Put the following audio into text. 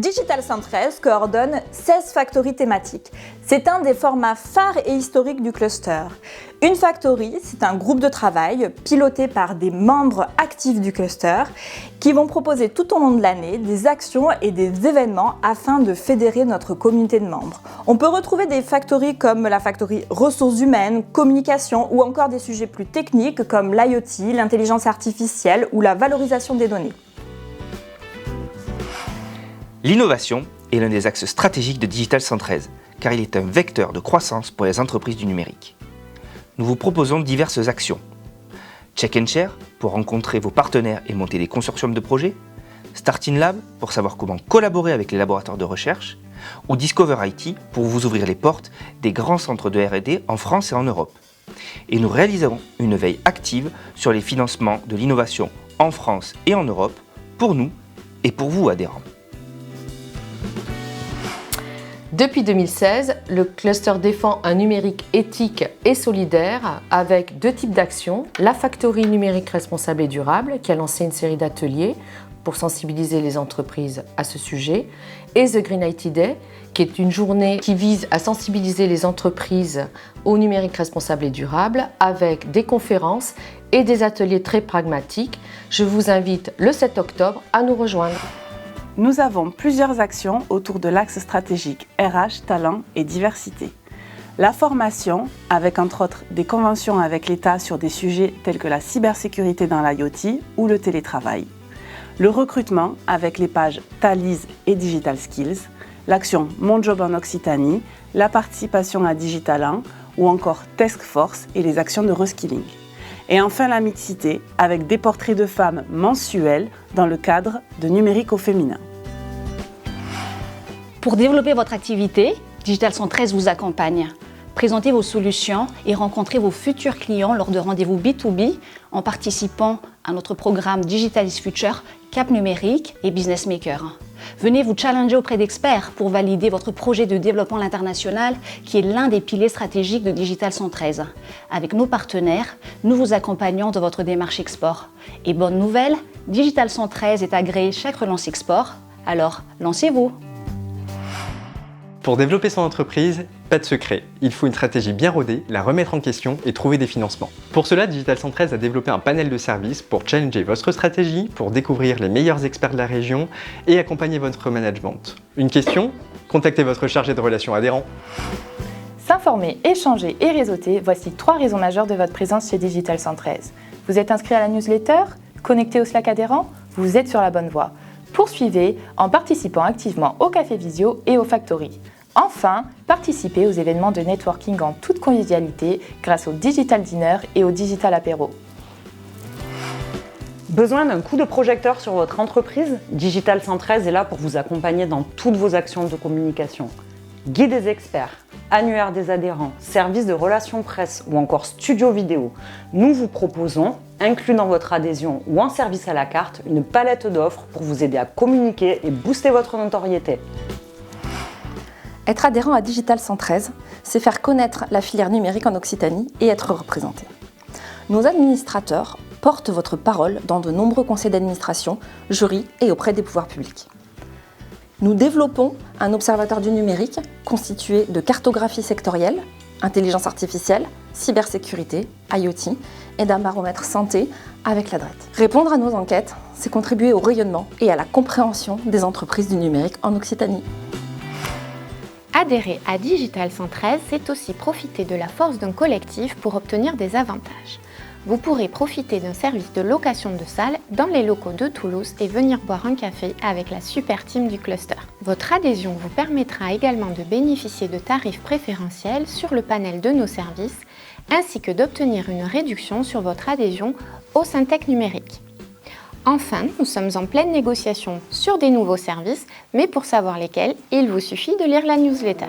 Digital 113 coordonne 16 factories thématiques. C'est un des formats phares et historiques du cluster. Une factory, c'est un groupe de travail piloté par des membres actifs du cluster qui vont proposer tout au long de l'année des actions et des événements afin de fédérer notre communauté de membres. On peut retrouver des factories comme la factory ressources humaines, communication ou encore des sujets plus techniques comme l'IoT, l'intelligence artificielle ou la valorisation des données. L'innovation est l'un des axes stratégiques de Digital 113, car il est un vecteur de croissance pour les entreprises du numérique. Nous vous proposons diverses actions. Check and Share pour rencontrer vos partenaires et monter des consortiums de projets, Start in Lab pour savoir comment collaborer avec les laboratoires de recherche, ou Discover IT pour vous ouvrir les portes des grands centres de R&D en France et en Europe. Et nous réaliserons une veille active sur les financements de l'innovation en France et en Europe pour nous et pour vous adhérents. Depuis 2016, le cluster défend un numérique éthique et solidaire avec deux types d'actions. La Factory numérique responsable et durable qui a lancé une série d'ateliers pour sensibiliser les entreprises à ce sujet et The Green IT Day qui est une journée qui vise à sensibiliser les entreprises au numérique responsable et durable avec des conférences et des ateliers très pragmatiques. Je vous invite le 7 octobre à nous rejoindre. Nous avons plusieurs actions autour de l'axe stratégique RH, talent et diversité. La formation, avec entre autres des conventions avec l'État sur des sujets tels que la cybersécurité dans l'IoT ou le télétravail. Le recrutement, avec les pages Thalys et Digital Skills. L'action Mon Job en Occitanie, la participation à Digitalan ou encore Task Force et les actions de reskilling. Et enfin la mixité, avec des portraits de femmes mensuels dans le cadre de Numérique au féminin. Pour développer votre activité, Digital 113 vous accompagne. Présentez vos solutions et rencontrez vos futurs clients lors de rendez-vous B2B en participant à notre programme Digitalis Future, Cap Numérique et Business Maker. Venez vous challenger auprès d'experts pour valider votre projet de développement à l'international qui est l'un des piliers stratégiques de Digital 113. Avec nos partenaires, nous vous accompagnons dans votre démarche export. Et bonne nouvelle, Digital 113 est agréé chaque relance export, alors lancez-vous! Pour développer son entreprise, pas de secret, il faut une stratégie bien rodée, la remettre en question et trouver des financements. Pour cela, Digital 113 a développé un panel de services pour challenger votre stratégie, pour découvrir les meilleurs experts de la région et accompagner votre management. Une question? Contactez votre chargé de relations adhérent. S'informer, échanger et réseauter, voici 3 raisons majeures de votre présence chez Digital 113. Vous êtes inscrit à la newsletter? Connecté au Slack adhérent? Vous êtes sur la bonne voie. Poursuivez en participant activement au Café Visio et au Factory. Enfin, participez aux événements de networking en toute convivialité grâce au Digital Dinner et au Digital Apéro. Besoin d'un coup de projecteur sur votre entreprise? Digital 113 est là pour vous accompagner dans toutes vos actions de communication. Guide des experts, annuaire des adhérents, service de relations presse ou encore studio vidéo. Nous vous proposons, inclus dans votre adhésion ou en service à la carte, une palette d'offres pour vous aider à communiquer et booster votre notoriété. Être adhérent à Digital 113, c'est faire connaître la filière numérique en Occitanie et être représenté. Nos administrateurs portent votre parole dans de nombreux conseils d'administration, jurys et auprès des pouvoirs publics. Nous développons un observatoire du numérique constitué de cartographie sectorielle, intelligence artificielle, cybersécurité, IoT et d'un baromètre santé avec la DRET. Répondre à nos enquêtes, c'est contribuer au rayonnement et à la compréhension des entreprises du numérique en Occitanie. Adhérer à Digital 113, c'est aussi profiter de la force d'un collectif pour obtenir des avantages. Vous pourrez profiter d'un service de location de salle dans les locaux de Toulouse et venir boire un café avec la super team du cluster. Votre adhésion vous permettra également de bénéficier de tarifs préférentiels sur le panel de nos services, ainsi que d'obtenir une réduction sur votre adhésion au Syntec numérique. Enfin, nous sommes en pleine négociation sur des nouveaux services, mais pour savoir lesquels, il vous suffit de lire la newsletter.